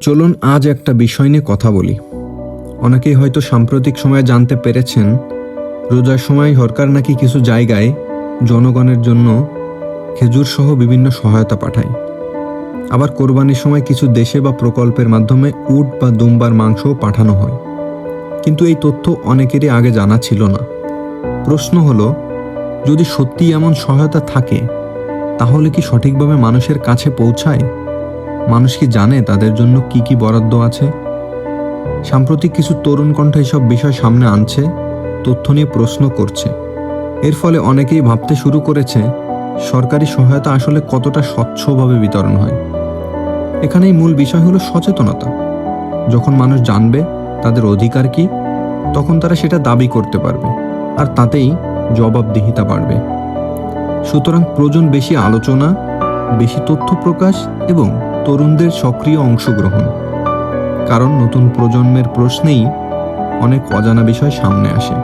চলুন আজ একটা বিষয় নিয়ে কথা বলি। অনেকেই হয়তো সাম্প্রতিক সময়ে জানতে পেরেছেন, রোজার সময় সরকার নাকি কিছু জায়গায় জনগণের জন্য খেজুর সহ বিভিন্ন সহায়তা পাঠায়। আবার কোরবানির সময় কিছু দেশে বা প্রকল্পের মাধ্যমে উট বা দুম্বার মাংসও পাঠানো হয়। কিন্তু এই তথ্য অনেকেরই আগে জানা ছিল না। প্রশ্ন হলো, যদি সত্যি এমন সহায়তা থাকে, তাহলে কি সঠিকভাবে মানুষের কাছে পৌঁছায়? মানুষ কি জানে তাদের জন্য কি কি বরাদ্দ আছে? সাম্প্রতিক কিছু তরুণ কণ্ঠ এসব বিষয় সামনে আনছে, তথ্য নিয়ে প্রশ্ন করছে। এর ফলে অনেকেই ভাবতে শুরু করেছে, সরকারি সহায়তা আসলে কতটা স্বচ্ছভাবে বিতরণ হয়। এখানেই মূল বিষয় হলো সচেতনতা। যখন মানুষ জানবে তাদের অধিকার কি, তখন তারা সেটা দাবি করতে পারবে, আর তাতেই জবাবদিহিতা বাড়বে। সুতরাং প্রয়োজন বেশি আলোচনা, বেশি তথ্য প্রকাশ এবং তরুণদের সক্রিয় অংশগ্রহণ। কারণ নতুন প্রজন্মের প্রশ্নেই অনেক অজানা বিষয় সামনে আসে।